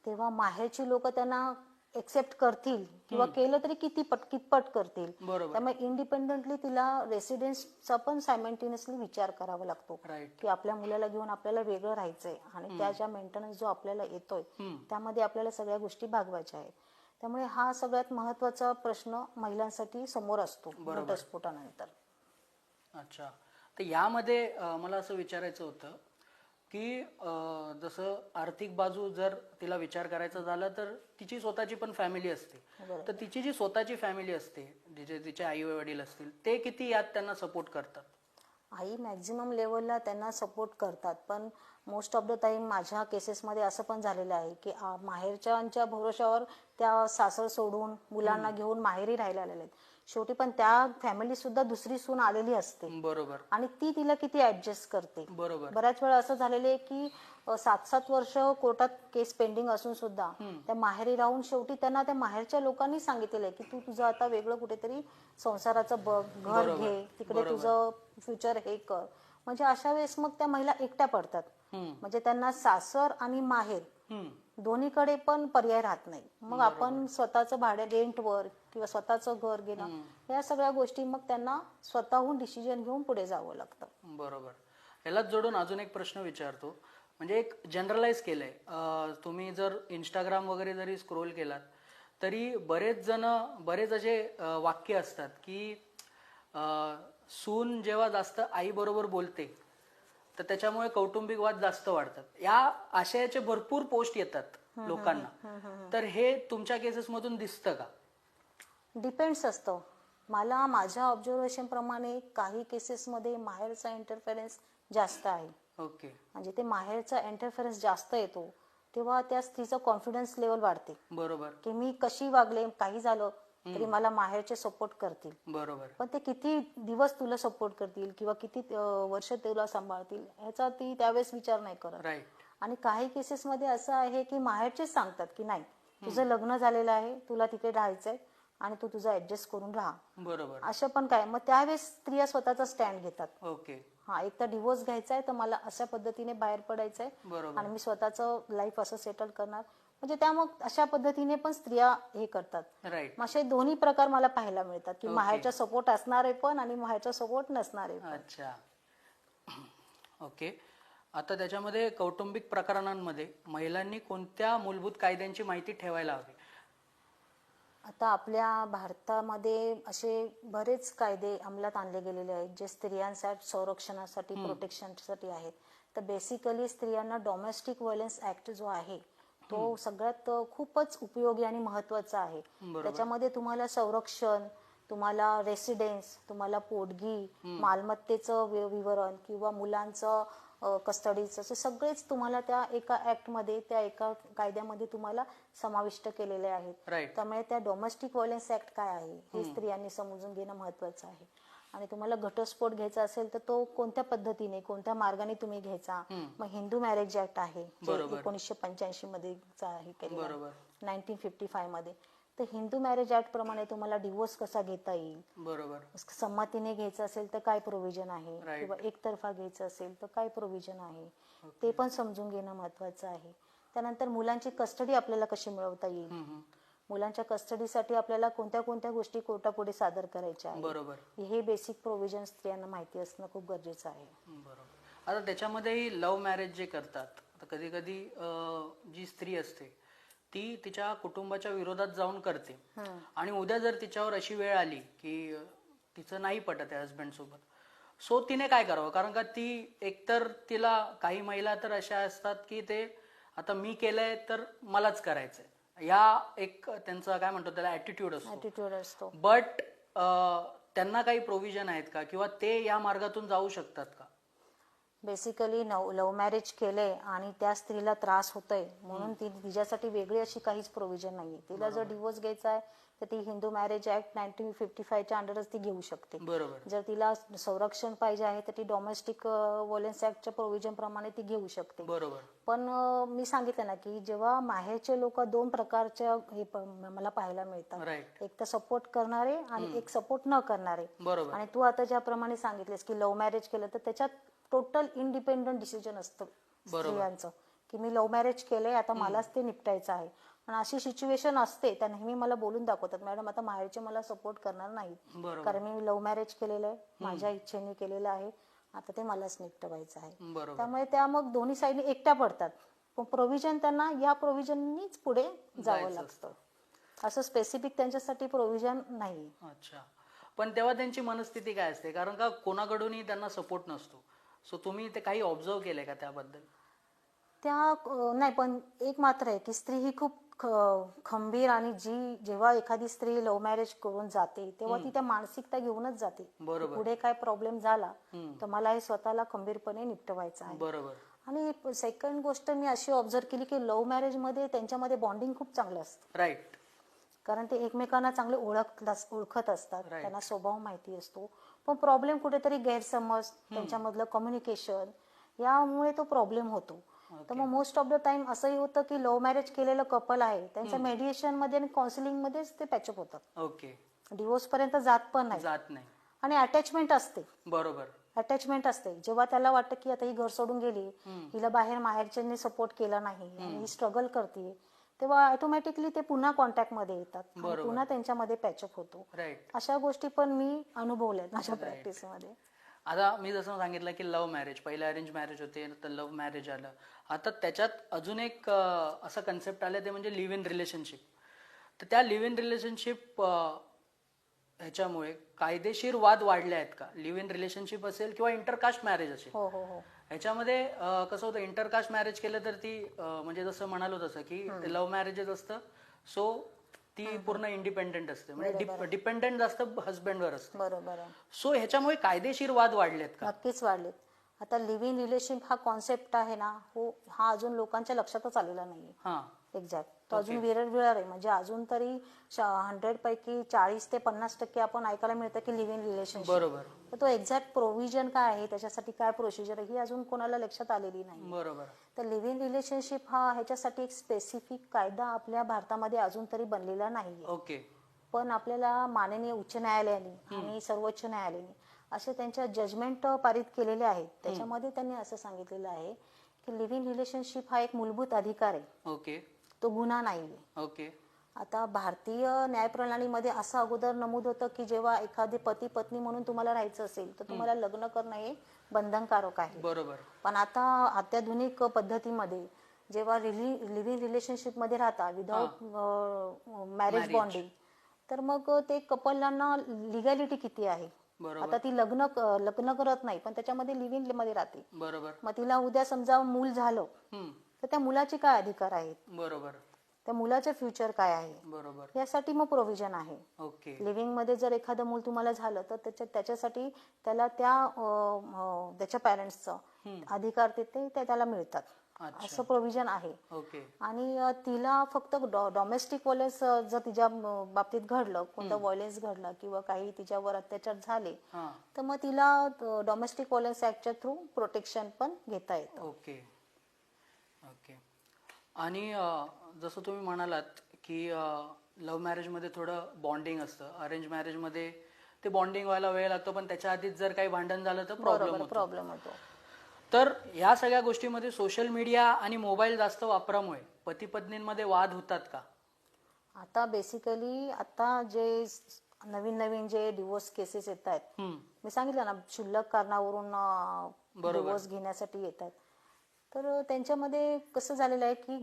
तेव्हा माहेरची लोक त्यांना एक्सेप्ट करतील किंवा केलं तरी कितपट करतील. बरोबर. त्यामुळे इंडिपेंडेंटली तिला रेसिडेन्सचा पण सायमल्टेनियसली विचार करावा लागतो राईट. की आपल्या मुलाला घेऊन आपल्याला वेगळं राहायचंय आणि त्याच्या मेंटेनन्स जो आपल्याला येतोय त्यामध्ये आपल्याला सगळ्या गोष्टी भागवायच्या आहेत. त्यामुळे हा सगळ्यात महत्वाचा प्रश्न महिलांसाठी समोर असतो घटस्फोटानंतर. अच्छा. तर यामध्ये मला असं विचारायचं होतं की जसं आर्थिक बाजू जर तिला विचार करायचा झाला तर तिची स्वतःची पण फॅमिली असते. तर तिची जी स्वतःची फॅमिली असते, जिचे तिचे आई वडील असतील, ते किती यात त्यांना सपोर्ट करतात? आई मॅक्झिमम लेवलला त्यांना सपोर्ट करतात, पण मोस्ट ऑफ द टाइम माझ्या केसेसमध्ये असं पण झालेलं आहे की माहेरच्यांच्या भरोशावर त्या सासर सोडून मुलांना घेऊन माहेरी राहायला आलेले आहेत. शेवटी पण त्या फॅमिली सुद्धा दुसरी सून आलेली असते बरोबर. आणि ती तिला किती ऍडजस्ट करते. बरोबर. बऱ्याच वेळा असं झालेलं आहे की 7-7 वर्ष कोर्टात केस पेंडिंग असून सुद्धा त्या माहेरी राहून शेवटी त्यांना त्या माहेरच्या लोकांनी सांगितलेलं आहे की तू तुझं आता वेगळं कुठेतरी संसाराचं बघ, घर घे, तिकडे तुझं फ्युचर हे कर. म्हणजे अशा वेळेस मग त्या महिला एकट्या पडतात. म्हणजे त्यांना सासर आणि माहेर दोन्हीकडे पण पर्याय राहत नाही. मग आपण स्वतःचं भाडे रेंटवर किंवा स्वतःचं घर घेणं या सगळ्या गोष्टी मग त्यांना स्वतःहून डिसिजन घेऊन पुढे जावं लागतं. बरोबर. यालाच जोडून अजून एक प्रश्न विचारतो. म्हणजे एक जनरलाइज केलंय. तुम्ही जर इंस्टाग्राम वगैरे जरी स्क्रोल केलात तरी बरेच असे वाक्य असतात की सून जेव्हा जास्त आई बरोबर बोलते तर त्याच्यामुळे कौटुंबिक वाद जास्त वाढतात. या आशयाचे भरपूर पोस्ट येतात लोकांना. तर हे तुमच्या केसेस मधून दिसतं का? डिपेंड्स असतं. मला माझ्या ऑब्झर्वेशन प्रमाणे काही केसेसमध्ये माहेरचा इंटरफेरन्स जास्त आहे. ओके. म्हणजे ते माहेरचा इंटरफेरन्स जास्त येतो तेव्हा त्या स्त्रीचं कॉन्फिडन्स लेवल वाढते. बरोबर. की मी कशी वागले, काही झालं तरी मला माहेरचे सपोर्ट करतील. बरोबर. पण ते किती दिवस तुला सपोर्ट करतील किंवा किती वर्ष तुला सांभाळतील ह्याचा ती त्यावेळेस विचार नाही करत. राईट. आणि काही केसेसमध्ये असं आहे की माहेरचेच सांगतात की नाही, तुझं लग्न झालेलं आहे, तुला तिकडे राहायचंय आणि तू तुझं ऍडजस्ट करून राहा. बरोबर. असं पण काय, मग त्यावेळेस स्त्रिया स्वतःचा स्टँड घेतात. ओके. हा, एक तर डिवोर्स घ्यायचा आहे तर मला अशा पद्धतीने बाहेर पडायचंय बरोबर. आणि मी स्वतःचं लाईफ असं सेटल करणार. म्हणजे त्या मग अशा पद्धतीने पण स्त्रिया हे करतात. राईट. मग असे दोन्ही प्रकार मला पाहायला मिळतात की माहेरचा सपोर्ट असणारे पण आणि माहेरचा सपोर्ट नसणारे पण. अच्छा. ओके. आता त्याच्यामध्ये कौटुंबिक प्रकरणांमध्ये महिलांनी कोणत्या मूलभूत कायद्यांची माहिती ठेवायला हवी? आता आपल्या भारतामध्ये असे बरेच कायदे अंमलात आणले गेलेले आहेत जे स्त्रियांसाठी संरक्षणासाठी, प्रोटेक्शनसाठी आहेत. तर बेसिकली स्त्रियांना डोमेस्टिक व्हायलन्स ऍक्ट जो आहे तो सगळ्यात खूपच उपयोगी आणि महत्वाचा आहे. त्याच्यामध्ये तुम्हाला संरक्षण, तुम्हाला रेसिडेन्स, तुम्हाला पोटगी, मालमत्तेचं विवरण किंवा मुलांचं कस्टडीचं, असे सगळेच तुम्हाला त्या एका ऍक्ट मध्ये, त्या एका कायद्यामध्ये तुम्हाला समाविष्ट केलेले आहेत. त्यामुळे त्या डोमेस्टिक व्हायलन्स ऍक्ट काय आहे हे स्त्रियांनी समजून घेणं महत्वाचं आहे. आणि तुम्हाला घटस्फोट घ्यायचा असेल तर तो कोणत्या पद्धतीने, कोणत्या मार्गाने तुम्ही घ्यायचा. मग हिंदू मॅरेज ऍक्ट आहे जे 1985 मध्ये आहे केलेलं, 1955 मध्ये. तर हिंदू मॅरेज ऍक्ट प्रमाणे तुम्हाला डिवोर्स कसा घेता येईल, बरोबर, संमतीने घ्यायचं असेल तर काय प्रोव्हिजन आहे, किंवा एकतर्फा घ्यायचं असेल तर काय प्रोव्हिजन आहे, ते पण समजून घेणं महत्वाचं आहे. त्यानंतर मुलांची कस्टडी आपल्याला कशी मिळवता येईल, मुलांच्या कस्टडीसाठी आपल्याला कोणत्या कोणत्या गोष्टी कोर्टापुढे सादर करायच्या आहेत, बरोबर, हे बेसिक प्रोव्हिजन स्त्रियांना माहिती असणं खूप गरजेचं आहे. बरोबर. आता त्याच्यामध्येही लव्ह मॅरेज जे करतात, आता कधी कधी जी स्त्री असते ती तिच्या कुटुंबाच्या विरोधात जाऊन करते आणि उद्या जर तिच्यावर अशी वेळ आली की तिचं नाही पटत आहे हस्बंड सोबत, सो तिने काय करावं? कारण का ती एकतर तिला, काही महिला तर अशा असतात की ते आता मी केलंय तर मलाच करायचंय, या एक त्यांचा काय म्हणतो त्याला ऍटिट्यूड असतो. बट त्यांना काही प्रोव्हिजन आहेत का, किंवा ते या मार्गातून जाऊ शकतात का? बेसिकली लव्ह मॅरेज केलंय आणि त्या स्त्रीला त्रास होतोय म्हणून तिच्यासाठी वेगळी अशी काहीच प्रोव्हिजन नाहीये. तिला जर डिवोर्स घ्यायचा आहे तर ती हिंदू मॅरेज ऍक्ट 1955 च्या अंडरच ती घेऊ शकते. बरोबर. जर तिला संरक्षण पाहिजे आहे तर ती डोमेस्टिक व्हायलन्स ऍक्टच्या प्रोव्हिजन प्रमाणे ती घेऊ शकते. बरोबर. पण मी सांगितलं ना की जेव्हा माहेरचे लोक दोन प्रकारच्या मला पाहायला मिळतात, एक तर सपोर्ट करणारे आणि एक सपोर्ट न करणारे. बरोबर. आणि तू आता ज्याप्रमाणे सांगितलेस की लव्ह मॅरेज केलं तर त्याच्यात टोटल इंडिपेंडंट डिसिजन असतं स्त्रियांचं की मी लव्ह मॅरेज केलंय, आता मलाच ते निपटायचं आहे. पण अशी सिच्युएशन असते, त्या नेहमी मला बोलून दाखवतात, मॅडम आता माहेरचे मला सपोर्ट करणार नाहीत, बरोबर. कारण मी लव्ह मॅरेज केलेलं आहे, माझ्या इच्छेने केलेलं आहे, आता ते मलाच निपटवायचं आहे. बरोबर. त्यामुळे त्या मग दोन्ही साईडने एकट्या पडतात. पण प्रोव्हिजन त्यांना या प्रोव्हिजननीच पुढे जावं जायचं लागतं. असं स्पेसिफिक त्यांच्यासाठी प्रोव्हिजन नाही. अच्छा. पण तेव्हा त्यांची मनस्थिती काय असते, कारण का कोणाकडूनही त्यांना सपोर्ट नसतो. सो तुम्ही ते काही ऑब्झर्व केलंय का त्याबद्दल? नाही, पण एक मात्र आहे की स्त्री ही खूप खंबीर, आणि जेव्हा एखादी स्त्री लव्ह मॅरेज करून जाते तेव्हा ती त्या मानसिकता घेऊनच जाते. बरोबर. पुढे काय प्रॉब्लेम झाला तर मला हे स्वतःला खंबीरपणे निपटवायचं आहे. बरोबर. आणि सेकंड गोष्ट मी अशी ऑब्झर्व केली की लव्ह मॅरेज मध्ये त्यांच्यामध्ये बॉन्डिंग खूप चांगलं असतं, राईट. कारण ते एकमेकांना चांगले ओळखत असतात, त्यांना स्वभाव माहिती असतो. पण प्रॉब्लेम कुठेतरी गैरसमज, त्यांच्यामधलं कम्युनिकेशन, यामुळे तो प्रॉब्लेम होतो. तर मग मोस्ट ऑफ द टाइम असंही होतं की लव्ह मॅरेज केलेलं कपल आहे त्यांच्या मेडिएशन मध्ये आणि काउन्सिलिंग मध्येच ते पॅचअप होतात. ओके. डिवोर्स पर्यंत जात पण नाही. जात नाही. आणि अटॅचमेंट असते. बरोबर. अटॅचमेंट असते. जेव्हा त्याला वाटतं की आता ही घर सोडून गेली, हिला बाहेर माहेरच्यांनी सपोर्ट केला नाही आणि ही स्ट्रगल करते, तेव्हा ऑटोमॅटिकली ते पुन्हा कॉन्टॅक्ट मध्ये येतात आणि पुन्हा त्यांच्यामध्ये पॅचअप होतो. राईट. अशा गोष्टी पण मी अनुभवल्यात माझ्या प्रॅक्टिस मध्ये. आता मी जसं सांगितलं की लव्ह मॅरेज, पहिले अरेंज मॅरेज होते, नंतर लव्ह मॅरेज आलं. आता त्याच्यात अजून एक असं कन्सेप्ट आलं, ते म्हणजे लिव्ह इन रिलेशनशिप. तर त्या लिव्ह इन रिलेशनशिप ह्याच्यामुळे कायदेशीर वाद वाढले आहेत का? लिव्ह इन रिलेशनशिप असेल किंवा इंटरकास्ट मॅरेज असेल, हो हो हो. ह्याच्यामध्ये कसं होतं, इंटरकास्ट मॅरेज केलं तर ती म्हणजे जसं म्हणालो तसं की लव्ह मॅरेजच असतं, सो ती पूर्ण इंडिपेंडेंट असते, म्हणजे डिपेंडेंट जास्त हस्बंडवर असते. बरोबर आहे. सो ह्याच्यामुळे कायदेशीर वाद वाढलेत का? नक्कीच वाढलेत. आता लिव्ह इन रिलेशनशिप हा कॉन्सेप्ट आहे ना, हा अजून लोकांच्या लक्षातच आलेला नाहीये. हा. एक्झॅक्ट. तो अजून विरळ आहे. म्हणजे अजून तरी 100 पैकी 40 ते 50% आपण ऐकायला मिळतं की लिव्ह इन रिलेशनशिप. बरोबर. तर तो एक्झॅक्ट प्रोव्हिजन काय आहे, त्याच्यासाठी काय प्रोसिजर आहे, ही अजून कोणाला लक्षात आलेली नाही. बरोबर. तर लिव्ह इन रिलेशनशिप हा ह्याच्यासाठी एक स्पेसिफिक कायदा आपल्या भारतामध्ये अजून तरी बनलेला नाहीये. ओके. पण आपल्याला माननीय उच्च न्यायालयाने आणि सर्वोच्च न्यायालयाने असे त्यांच्या जजमेंट पारित केलेले आहेत. त्याच्यामध्ये त्यांनी असं सांगितलेलं आहे की लिव्ह इन रिलेशनशिप हा एक मूलभूत अधिकार आहे. ओके. तो गुन्हा नाहीये. ओके. आता भारतीय न्यायप्रणालीमध्ये असं अगोदर नमूद होतं की जेव्हा एखादी पती पत्नी म्हणून तुम्हाला राहायचं असेल तर तुम्हाला लग्न करणं हे बंधनकारक आहे. बरोबर. पण आता अत्याधुनिक पद्धतीमध्ये जेव्हा लिव्ह इन रिलेशनशिप मध्ये राहता विदाउट मॅरेज बॉन्डिंग, तर मग ते कपलांना लिगॅलिटी किती आहे. आता ती लग्न करत नाही पण त्याच्यामध्ये लिव्ह इन मध्ये राहते. बरोबर. मग तिला उद्या समजा मूल झालं तर त्या मुलाचे काय अधिकार आहेत, बरोबर. त्या मुलाचे फ्युचर काय आहे, बरोबर. यासाठी मग प्रोव्हिजन आहे. ओके. लिव्हिंग मध्ये जर एखादं मूल तुम्हाला झालं तर त्याच्यासाठी त्याला त्याच्या पॅरेंट्सचं अधिकार ते त्याला मिळतात, असं प्रोव्हिजन आहे. ओके. आणि तिला फक्त डोमेस्टिक व्हायलन्स जर तिच्या बाबतीत घडलं, कोणतं व्हायलन्स घडलं किंवा काही तिच्यावर अत्याचार झाले तर मग तिला डोमेस्टिक व्हायलन्स ऍक्टच्या थ्रू प्रोटेक्शन पण घेता येतं. ओके. ओके. आणि जसं तुम्ही म्हणालात की लव्ह मॅरेज मध्ये थोडं बॉन्डिंग असतं, अरेंज मॅरेज मध्ये ते बॉन्डिंग व्हायला वेळ लागतो, पण त्याच्या आधीच जर काही भांडण झालं तर प्रॉब्लेम होतो. तर ह्या सगळ्या गोष्टीमध्ये सोशल मीडिया आणि मोबाईल जास्त वापरामुळे पती पत्नींमध्ये वाद होतात का? आता बेसिकली आता जे नवीन जे डिवोर्स केसेस येत आहेत, मी सांगितलं ना क्षुल्लक कारणावरून डिवोर्स घेण्यासाठी येत आहेत, तर त्यांच्यामध्ये कसं झालेलं आहे की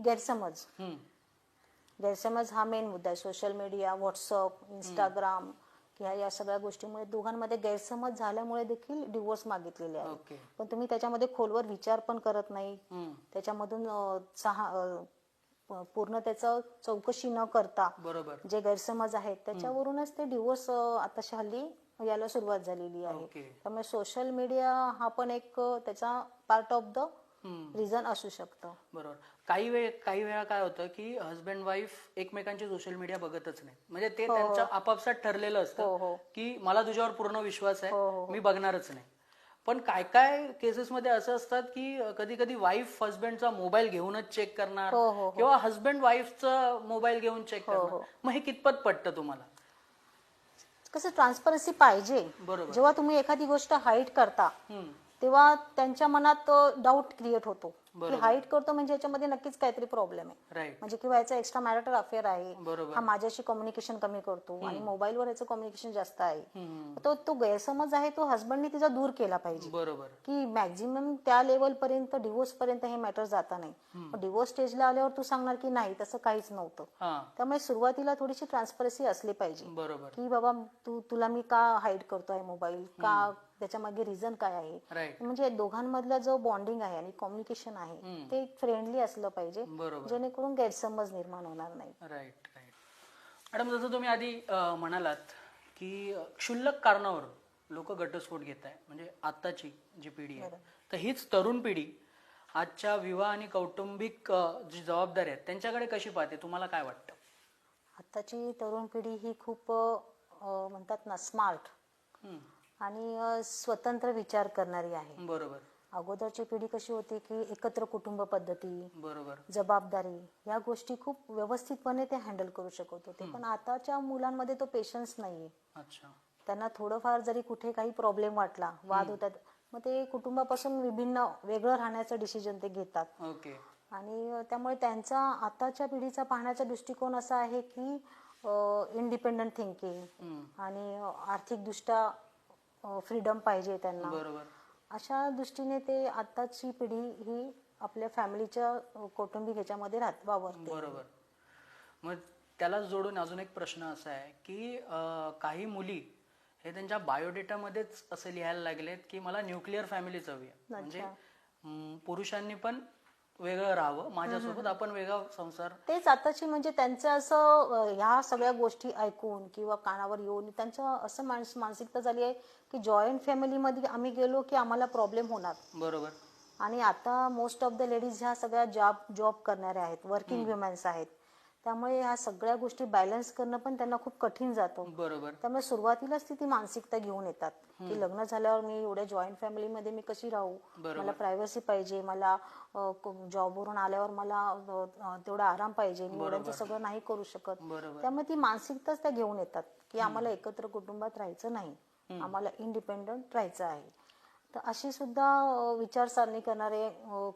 गैरसमज हा मेन मुद्दा आहे. सोशल मीडिया, व्हॉट्सअप, इंस्टाग्राम या सगळ्या गोष्टीमुळे दोघांमध्ये गैरसमज झाल्यामुळे देखील डिवोर्स मागितलेले आहे. पण तुम्ही त्याच्यामध्ये खोलवर विचार पण करत नाही, त्याच्यामधून पूर्ण त्याचं चौकशी न करता जे गैरसमज आहेत त्याच्यावरूनच ते डिवोर्स आताच्या हल्ली यायला सुरुवात झालेली आहे. त्यामुळे सोशल मीडिया हा पण एक त्याचा पार्ट ऑफ द रिझन असू शकतं. बरोबर. काही वेळा काय होतं की हस्बंड वाईफ एकमेकांची सोशल मीडिया बघतच नाही, म्हणजे ते त्यांचं आपापसात ठरलेलं असतं की मला तुझ्यावर पूर्ण विश्वास आहे, मी बघणारच नाही. पण काय केसेस मध्ये असं असतात की कधी कधी वाईफ हस्बंडचा मोबाईल घेऊनच चेक करणार किंवा हस्बंड वाईफचा मोबाईल घेऊन चेक करणार. मग हे कितपत पटतं तुम्हाला? कसं ट्रान्सपरन्सी पाहिजे. जेव्हा तुम्ही एखादी गोष्ट हाईड करता तेव्हा त्यांच्या मनात डाऊट क्रिएट होतो की हाईड करतो म्हणजे याच्यामध्ये नक्कीच काहीतरी प्रॉब्लेम आहे. राईट. म्हणजे किंवा याचा एक्स्ट्रा मॅरिटल अफेअर आहे, बरोबर. हा माझ्याशी कम्युनिकेशन कमी करतो आणि मोबाईलवर याचं कम्युनिकेशन जास्त आहे. तो गैरसमज आहे तो हसबंडनी तिचा दूर केला पाहिजे बरोबर. की मॅक्झिमम त्या लेवल पर्यंत डिवोर्स पर्यंत हे मॅटर जाता नाही. डिवोर्स स्टेजला आल्यावर तू सांगणार की नाही तसं काहीच नव्हतं. हा. त्यामुळे सुरुवातीला थोडीशी ट्रान्सपरन्सी असली पाहिजे बरोबर. की बाबा तुला मी का हाईड करतोय मोबाईल, का त्याच्या मागे रिझन काय आहे. राईट. म्हणजे दोघांमधला जो बॉन्डिंग आहे आणि कम्युनिकेशन आहे ते फ्रेंडली असलं पाहिजे, बरोबर. जेणेकरून गैरसमज निर्माण होणार नाही. राईट. राईट. मॅडम, जसं तुम्ही आधी म्हणालात की क्षुल्लक कारणावर लोक घटस्फोट घेत आहे, म्हणजे आत्ताची जी पिढी आहे, तर हीच तरुण पिढी आजच्या विवाह आणि कौटुंबिक जी जबाबदारी आहेत त्यांच्याकडे कशी पाहते, तुम्हाला काय वाटतं? आताची तरुण पिढी ही खूप म्हणतात ना स्मार्ट आणि स्वतंत्र विचार करणारी आहे. बरोबर. अगोदरची पिढी कशी होती की एकत्र कुटुंब पद्धती, बरोबर. जबाबदारी या गोष्टी खूप व्यवस्थितपणे ते हँडल करू शकत होते. पण आताच्या मुलांमध्ये तो पेशन्स नाहीये. अच्छा. त्यांना थोडंफार जरी कुठे काही प्रॉब्लेम वाटला, वाद होतात, मग ते कुटुंबापासून वेगळं राहण्याचं डिसिजन ते घेतात. ओके. आणि त्यामुळे त्यांचा आताच्या पिढीचा पाहण्याचा दृष्टिकोन असा आहे की इंडिपेंडंट थिंकिंग आणि आर्थिकदृष्ट्या फ्रीडम पाहिजे त्यांना. बरोबर. अशा दृष्टीने ते आताची पिढी ही आपल्या फॅमिलीच्या कौटुंबिक ह्याच्यामध्ये वावरते. बरोबर. मग त्याला जोडून अजून एक प्रश्न असा आहे की काही मुली हे त्यांच्या बायोडेटामध्येच असं लिहायला लागलेत की मला न्यूक्लिअर फॅमिलीच हवी आहे, म्हणजे पुरुषांनी पण वेगळं राहावं, माझ्यासोबत आपण वेगळा संसार. तेच आताची म्हणजे त्यांचं असं ह्या सगळ्या गोष्टी ऐकून किंवा कानावर येऊन त्यांचं असं मानसिकता झाली आहे की जॉईंट फॅमिलीमध्ये आम्ही गेलो की आम्हाला प्रॉब्लेम होणार. बरोबर. आणि आता मोस्ट ऑफ द लेडीज ह्या सगळ्या जॉब करणाऱ्या आहेत, वर्किंग वुमेन्स आहेत. त्यामुळे ह्या सगळ्या गोष्टी बॅलन्स करणं पण त्यांना खूप कठीण जातं. बरोबर. त्यामुळे सुरुवातीलाच ती मानसिकता घेऊन येतात की लग्न झाल्यावर मी एवढ्या जॉईंट फॅमिलीमध्ये मी कशी राहू, मला प्रायव्हसी पाहिजे, मला जॉबवरून आल्यावर मला तेवढा आराम पाहिजे, मी एवढ्यांचं सगळं नाही करू शकत. त्यामुळे ती मानसिकताच त्या घेऊन येतात की आम्हाला एकत्र कुटुंबात राहायचं नाही, आम्हाला इंडिपेंडंट राहायचं आहे. तर अशी सुद्धा विचारसरणी करणारे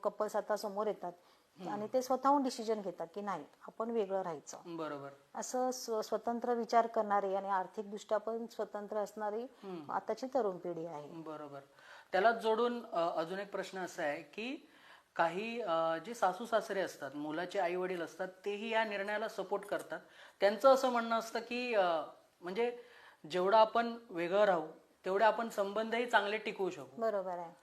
कपल्स आता समोर येतात आणि ते स्वतःहून डिसिजन घेतात की नाही आपण वेगळं राहायचं. बरोबर. असं स्वतंत्र विचार करणारी आणि आर्थिकदृष्ट्या पण स्वतंत्र असणारी आताची तरुण पिढी आहे. बरोबर. त्याला जोडून अजून एक प्रश्न असा आहे की काही जे सासू सासरे असतात, मुलाचे आई वडील असतात, तेही या निर्णयाला सपोर्ट करतात. त्यांचं असं म्हणणं असतं की म्हणजे जेवढं आपण वेगळं राहू तेवढे आपण संबंधही चांगले टिकवू शकू. बरोबर आहे.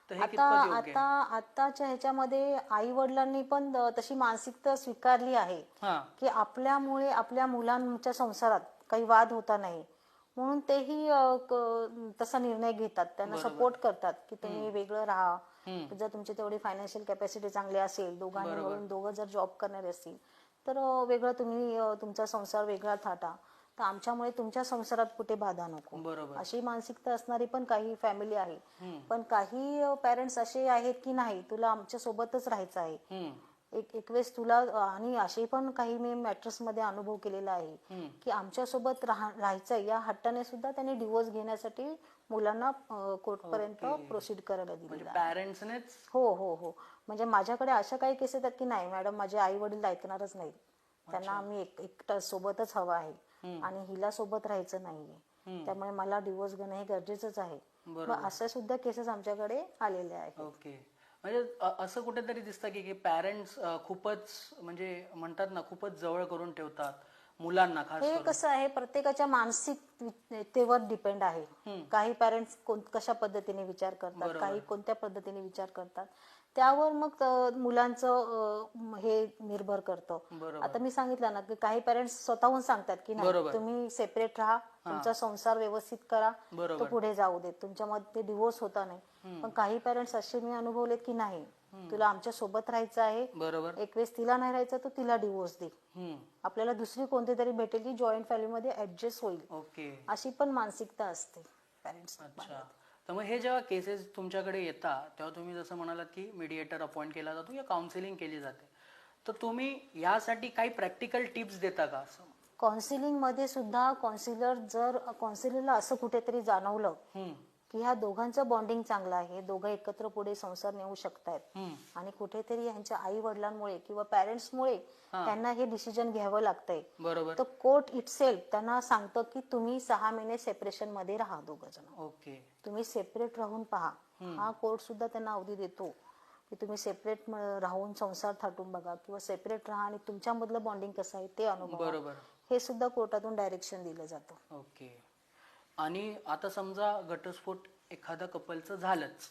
तर हे कितपत योग्य आहे? आताच्या ह्याच्यामध्ये आई वडिलांनी पण तशी मानसिकता स्वीकारली आहे की आपल्यामुळे आपल्या मुलांच्या संसारात काही वाद होता नाही, म्हणून तेही तसा निर्णय घेतात, त्यांना सपोर्ट करतात की तुम्ही वेगळं राहा. जर तुमची तेवढी फायनान्शियल कॅपॅसिटी चांगली असेल, दोघांनी मिळून दोघं जर जॉब करणारे असतील तर वेगळं तुम्ही तुमचा संसार वेगळा थाटा, तर आमच्यामुळे तुमच्या संसारात कुठे बाधा नको, अशी मानसिकता असणारी पण काही फॅमिली आहे. पण काही पेरेंट्स असे आहेत की नाही तुला आमच्या सोबतच राहायचं आहे. एक वेळेस तुला आणि असे पण काही मी मॅटर्स मध्ये अनुभव केलेला आहे की आमच्या सोबत राहायचं या हट्टाने सुद्धा त्यांनी डिवोर्स घेण्यासाठी मुलांना कोर्टपर्यंत प्रोसीड करायला दिली. पॅरेंट्सनेच? हो हो हो. म्हणजे माझ्याकडे अशा काही केसेस आहेत की नाही मॅडम माझे आई वडील ऐकणारच नाही, त्यांना आम्ही एकटा सोबतच हवा आहे आणि हिला सोबत राहायचं नाहीये, त्यामुळे मला डिवोर्स घेणं हे गरजेचंच आहे. अशा सुद्धा केसेस आमच्याकडे आलेले आहेत. ओके. म्हणजे असं कुठेतरी दिसतं की पॅरेंट्स खूपच म्हणजे म्हणतात ना खूपच जवळ करून ठेवतात मुलांना. खास हे कसं आहे प्रत्येकाच्या मानसिकतेवर डिपेंड आहे. काही पॅरेंट्स कशा पद्धतीने विचार करतात, काही कोणत्या पद्धतीने विचार करतात, त्यावर मग मुलांचं हे निर्भर करतं. आता मी सांगितलं ना की काही पेरेंट्स स्वतःहून सांगतात की नाही तुम्ही सेपरेट राहा, तुमचा संसार व्यवस्थित करा, तो पुढे जाऊ देत, तुमच्यामध्ये डिवोर्स होता नाही. पण काही पेरेंट्स असे मी अनुभवलेत की नाही तुला आमच्या सोबत राहायचं आहे, एक वेळेस तिला नाही राहायचं तर तिला डिवोर्स दे, आपल्याला दुसरी कोणती तरी भेटेल की जॉईंट फॅमिलीमध्ये ऍडजस्ट होईल, अशी पण मानसिकता असते पेरेंट्स. अच्छा. तर मग हे जेव्हा केसेस तुमच्याकडे येतात तेव्हा तुम्ही जसं म्हणालात की मीडिएटर अपॉइंट केला जातो या काउन्सिलिंग केली जाते, तर तुम्ही यासाठी काही प्रॅक्टिकल टिप्स देता का? असं काउन्सिलिंग मध्ये सुद्धा काउन्सिलरला असं कुठेतरी जाणवलं की ह्या दोघांचं बॉन्डिंग चांगलं आहे, दोघं एकत्र पुढे संसार नेऊ शकतायत आणि कुठेतरी ह्यांच्या आई वडिलांमुळे किंवा पॅरेंट्समुळे त्यांना हे डिसिजन घ्यावं लागतंय, बरोबर. तर कोर्ट इटसेल्फ त्यांना सांगतं की तुम्ही 6 महिने सेपरेशन मध्ये राहा, दोघ जण ओके. तुम्ही सेपरेट राहून पहा. हा कोर्ट सुद्धा त्यांना अवधी देतो की तुम्ही सेपरेट राहून संसार थाटून बघा किंवा सेपरेट राहा आणि तुमच्यामधलं बॉन्डिंग कसं आहे ते अनुभवा. बरोबर. हे सुद्धा कोर्टातून डायरेक्शन दिलं जातं. ओके. आणि आता समजा घटस्फोट एखादा कपलचं झालंच,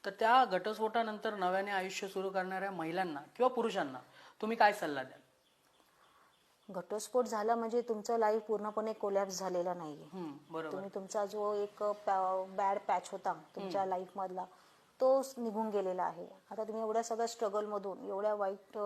तर त्या घटस्फोटानंतर नव्याने आयुष्य सुरू करणाऱ्या महिलांना किंवा पुरुषांना तुम्ही काय सल्ला द्याल? घटस्फोट झाला म्हणजे तुमचं लाईफ पूर्णपणे कोलॅप्स झालेला नाहीये. बरोबर. तुम्ही तुमचा जो एक बॅड पॅच होता तुमच्या लाईफ मधला तो निघून गेलेला आहे. आता तुम्ही एवढ्या सगळ्या स्ट्रगल मधून, एवढ्या वाईट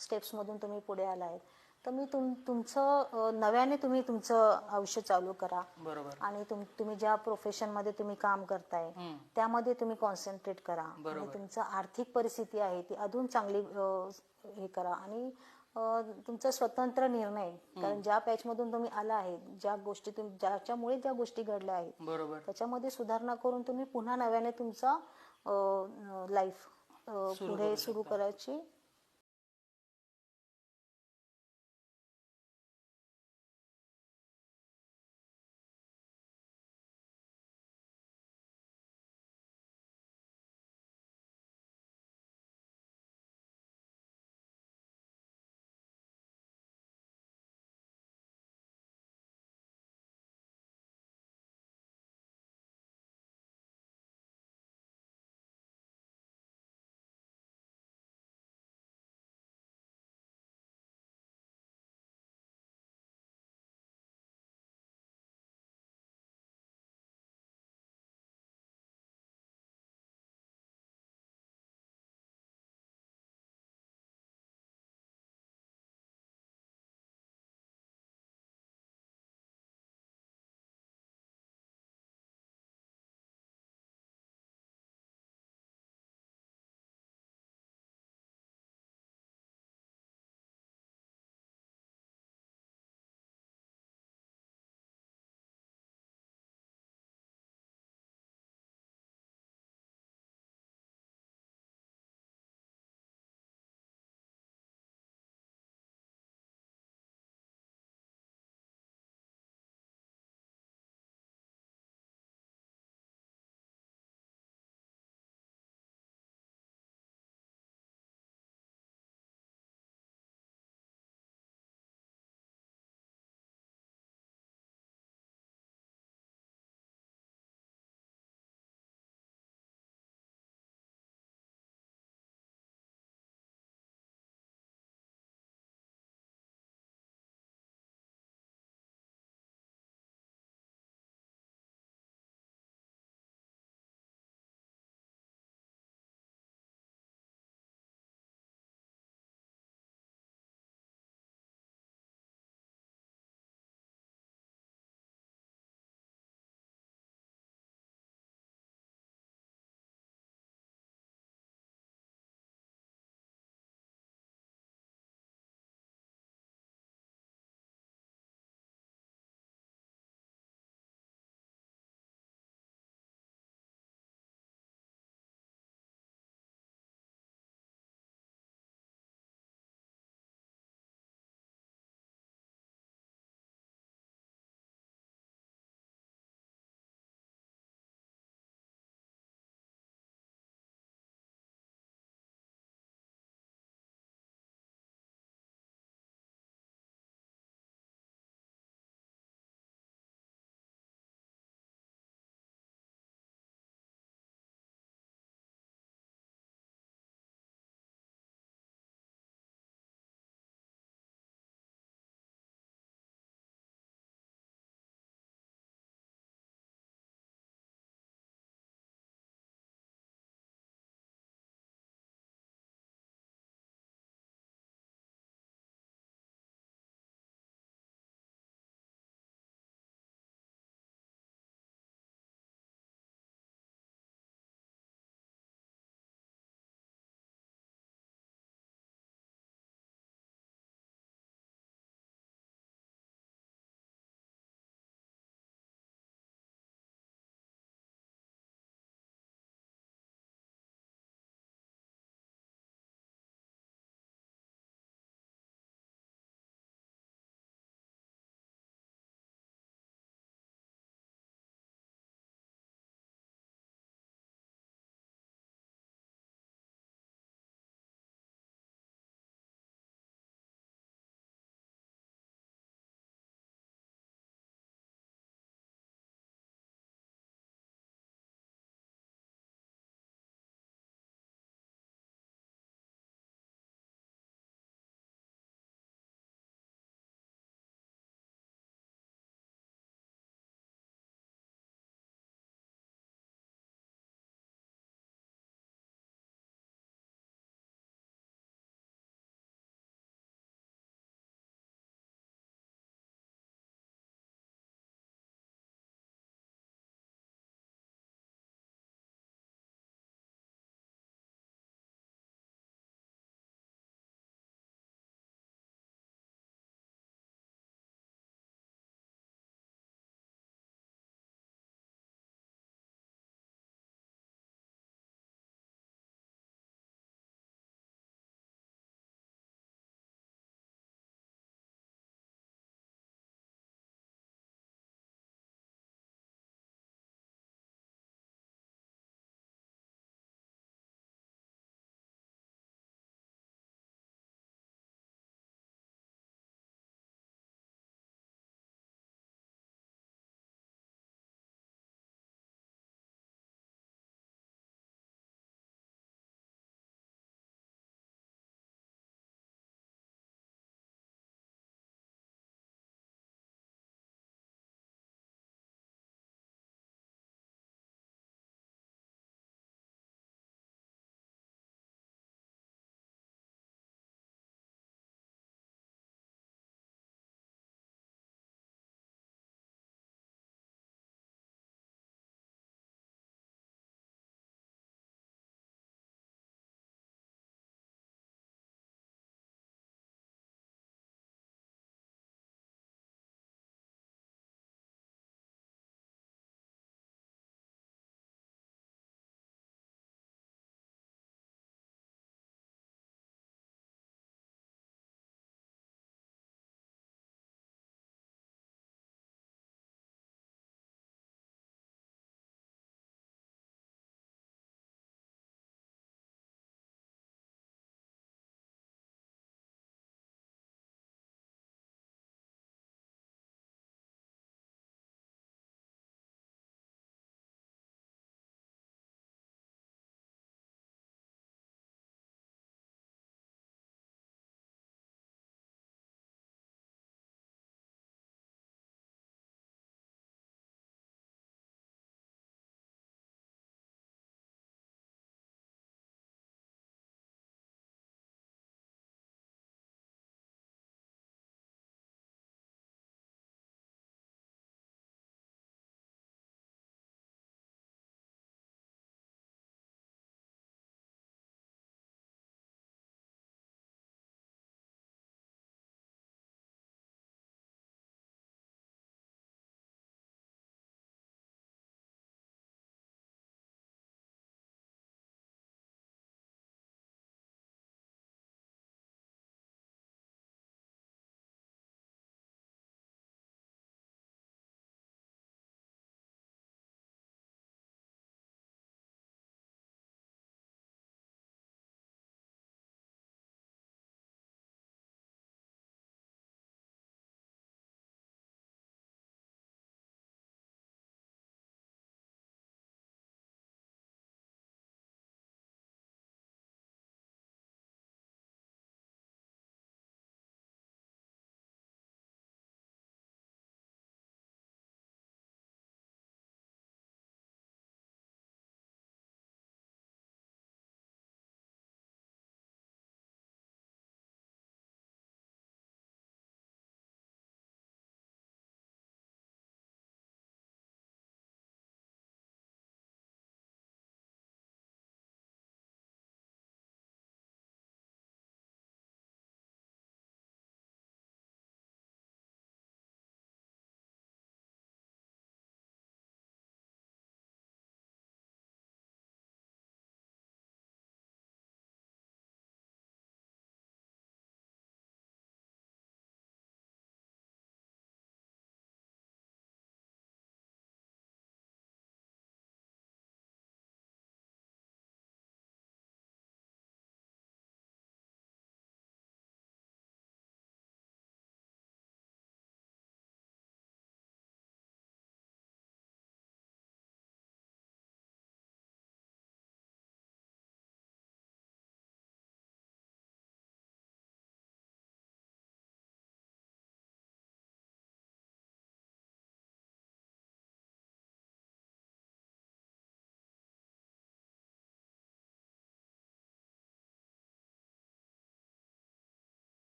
स्टेप्स मधून तुम्ही पुढे आलाय, तर मी तुमचं नव्याने तुम्ही तुमचं आयुष्य चालू करा. बरोबर. आणि तुम्ही ज्या प्रोफेशन मध्ये तुम्ही काम करताय त्यामध्ये तुम्ही कॉन्सन्ट्रेट करा. आणि तुमचं आर्थिक परिस्थिती आहे ती अजून चांगली हे करा. आणि तुमचा स्वतंत्र निर्णय, कारण ज्या पॅच मधून तुम्ही आला आहे, ज्या गोष्टी ज्याच्यामुळे ज्या गोष्टी घडल्या आहेत बरोबर. त्याच्यामध्ये सुधारणा करून तुम्ही पुन्हा नव्याने तुमचा लाईफ पुढे सुरू करायची